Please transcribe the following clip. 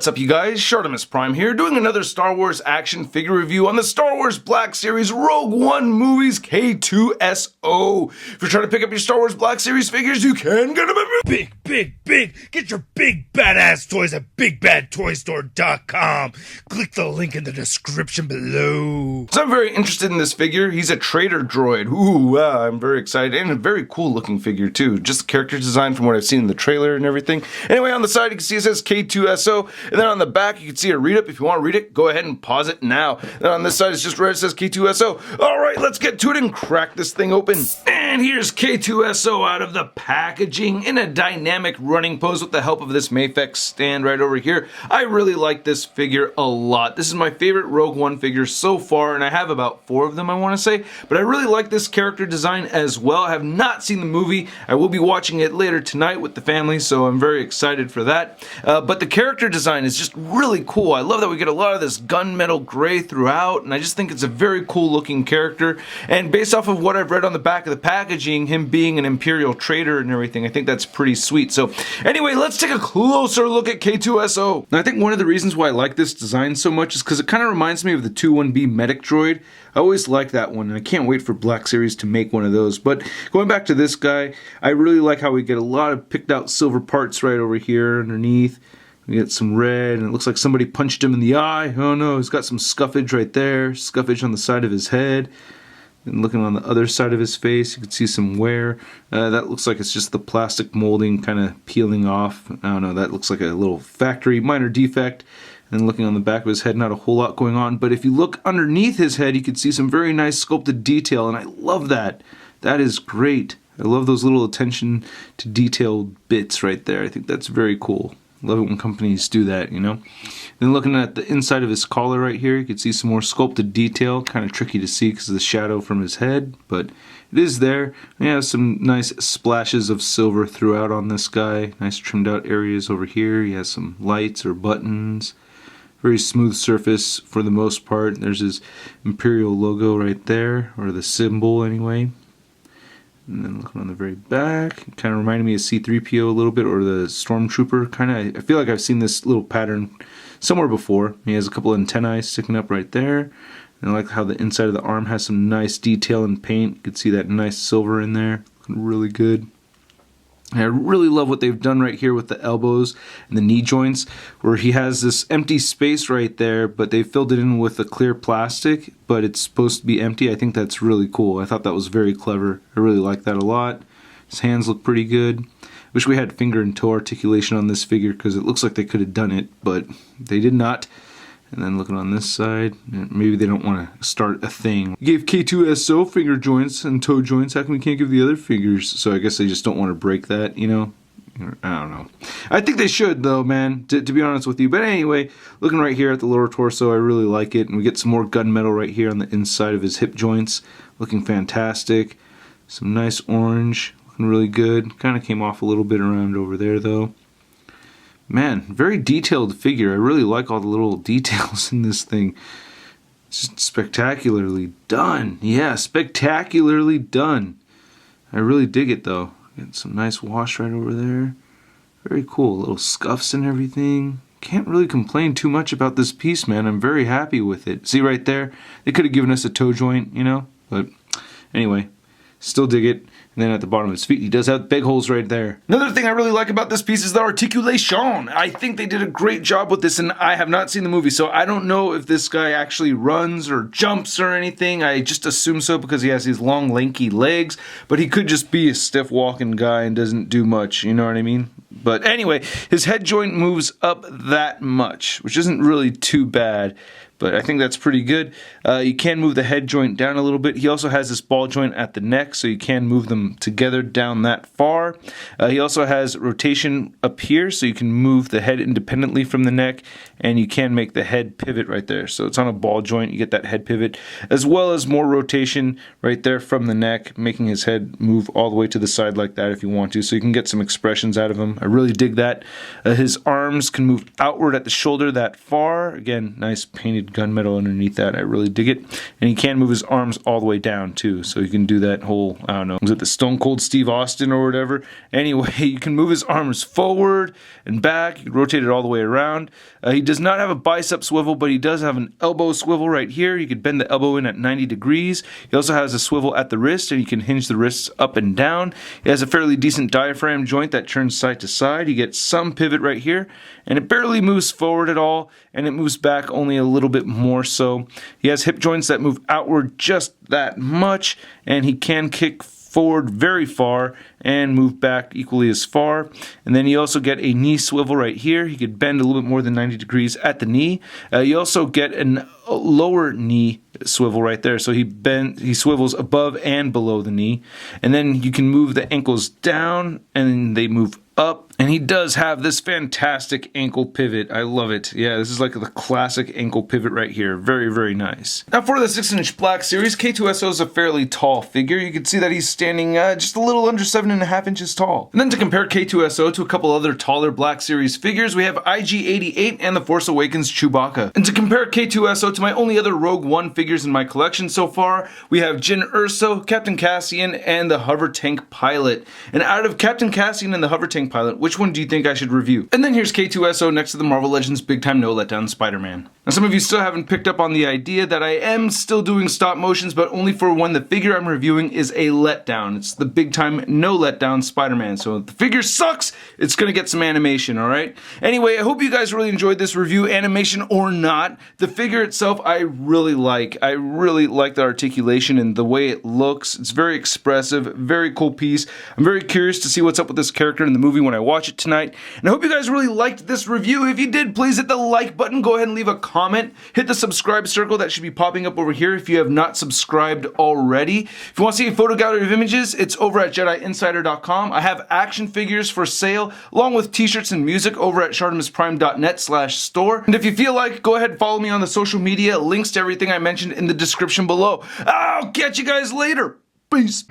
What's up, you guys? ShartimusPrime here, doing another Star Wars action figure review on the Star Wars Black Series Rogue One movies K2SO. If you're trying to pick up your Star Wars Black Series figures, you can get them at Big! Get your big badass toys at BigBadToyStore.com. Click the link in the description below. So I'm very interested in this figure. He's a trader droid. Ooh, wow, I'm very excited. And a very cool looking figure too. Just the character design from what I've seen in the trailer and everything. Anyway, on the side you can see it says K2SO. And then on the back you can see a read up. If you want to read it, go ahead and pause it now. Then on this side it's just red, it says K2SO. Alright, let's get to it and crack this thing open. And here's K2SO out of the packaging in a dynamic running pose with the help of this Mafex stand right over here. I really like this figure a lot. This is my favorite Rogue One figure so far, and I have about 4 of them, I want to say. But I really like this character design as well. I have not seen the movie. I will be watching it later tonight with the family, so I'm very excited for that. But the character design is just really cool. I love that we get a lot of this gunmetal gray throughout, and I just think it's a very cool looking character. And based off of what I've read on the back of the packaging, him being an Imperial trader and everything, I think that's pretty sweet. So anyway, let's take a closer look at K2SO. Now, I think one of the reasons why I like this design so much is because it kind of reminds me of the 2-1B medic droid. I always liked that one, and I can't wait for Black Series to make one of those. But going back to this guy, I really like how we get a lot of picked out silver parts right over here underneath. We get some red, and it looks like somebody punched him in the eye. Oh no, he's got some scuffage right there, scuffage on the side of his head. And looking on the other side of his face, you can see some wear. That looks like it's just the plastic molding kind of peeling off. I don't know, that looks like a little factory minor defect. And looking on the back of his head, not a whole lot going on. But if you look underneath his head, you can see some very nice sculpted detail, and I love that. That is great. I love those little attention to detail bits right there. I think that's very cool. Love it when companies do that, you know. Then looking at the inside of his collar right here, you can see some more sculpted detail. Kind of tricky to see because of the shadow from his head, but it is there. He has some nice splashes of silver throughout on this guy. Nice trimmed out areas over here. He has some lights or buttons. Very smooth surface for the most part. There's his Imperial logo right there, or the symbol anyway. And then looking on the very back, it kind of reminded me of C-3PO a little bit, or the Stormtrooper kind of. I feel like I've seen this little pattern somewhere before. He has a couple of antennae sticking up right there. And I like how the inside of the arm has some nice detail and paint. You can see that nice silver in there. Looking really good. And I really love what they've done right here with the elbows and the knee joints, where he has this empty space right there, but they filled it in with a clear plastic, but it's supposed to be empty. I think that's really cool. I thought that was very clever. I really like that a lot. His hands look pretty good. Wish we had finger and toe articulation on this figure because it looks like they could have done it, but they did not. And then looking on this side, maybe they don't want to start a thing. We gave K2SO finger joints and toe joints. How come we can't give the other fingers? So I guess they just don't want to break that, you know? I don't know. I think they should, though, man, to be honest with you. But anyway, looking right here at the lower torso, I really like it. And we get some more gunmetal right here on the inside of his hip joints. Looking fantastic. Some nice orange. Looking really good. Kind of came off a little bit around over there, though. Man, very detailed figure. I really like all the little details in this thing. It's just spectacularly done. Yeah, spectacularly done. I really dig it, though. Getting some nice wash right over there. Very cool. Little scuffs and everything. Can't really complain too much about this piece, man. I'm very happy with it. See right there? They could have given us a toe joint, you know? But anyway, still dig it. And then at the bottom of his feet, he does have big holes right there. Another thing I really like about this piece is the articulation. I think they did a great job with this, and I have not seen the movie, so I don't know if this guy actually runs or jumps or anything. I just assume so because he has these long, lanky legs, but he could just be a stiff walking guy and doesn't do much, you know what I mean? But anyway, his head joint moves up that much, which isn't really too bad. But I think that's pretty good. You can move the head joint down a little bit. He also has this ball joint at the neck, so you can move them together down that far. He also has rotation up here, so you can move the head independently from the neck, and you can make the head pivot right there. So it's on a ball joint, you get that head pivot, as well as more rotation right there from the neck, making his head move all the way to the side like that if you want to, so you can get some expressions out of him. I really dig that. His arms can move outward at the shoulder that far. Again, nice painted solid gunmetal underneath that. I really dig it. And he can move his arms all the way down too, so you can do that whole, I don't know, was it the Stone Cold Steve Austin or whatever? Anyway, you can move his arms forward and back. You can rotate it all the way around. He does not have a bicep swivel, but he does have an elbow swivel right here. You could bend the elbow in at 90 degrees. He also has a swivel at the wrist, and you can hinge the wrists up and down. He has a fairly decent diaphragm joint that turns side to side. You get some pivot right here, and it barely moves forward at all, and it moves back only a little bit more so. He has hip joints that move outward just that much, and he can kick forward very far and move back equally as far. And then you also get a knee swivel right here. He could bend a little bit more than 90 degrees at the knee. You also get a lower knee swivel right there, so he swivels above and below the knee. And then you can move the ankles down and they move up. And he does have this fantastic ankle pivot. I love it. Yeah, this is like the classic ankle pivot right here. Very, very nice. Now for the 6-inch black series, K2SO is a fairly tall figure. You can see that he's standing just a little under 7.5 inches tall. And then to compare K2SO to a couple other taller black series figures, we have IG-88 and The Force Awakens Chewbacca. And to compare K2SO to my only other Rogue One figures in my collection so far, we have Jyn Erso, Captain Cassian, and the Hover Tank Pilot. And out of Captain Cassian and the Hover Tank Pilot, which one do you think I should review? And then here's K2SO next to the Marvel Legends Big Time No Letdown Spider-Man. Now some of you still haven't picked up on the idea that I am still doing stop motions, but only for when the figure I'm reviewing is a letdown. It's the Big Time No Letdown Spider-Man. So if the figure sucks, it's gonna get some animation, alright? Anyway, I hope you guys really enjoyed this review, animation or not. The figure itself I really like. I really like the articulation and the way it looks. It's very expressive, very cool piece. I'm very curious to see what's up with this character in the movie when I watch it tonight. And I hope you guys really liked this review. If you did, please hit the like button, go ahead and leave a comment. Hit the subscribe circle that should be popping up over here if you have not subscribed already. If you want to see a photo gallery of images, it's over at JediInsider.com. I have action figures for sale, along with t-shirts and music over at ShartimusPrime.net/store. And if you feel like, go ahead and follow me on the social media. Links to everything I mentioned in the description below. I'll catch you guys later. Peace.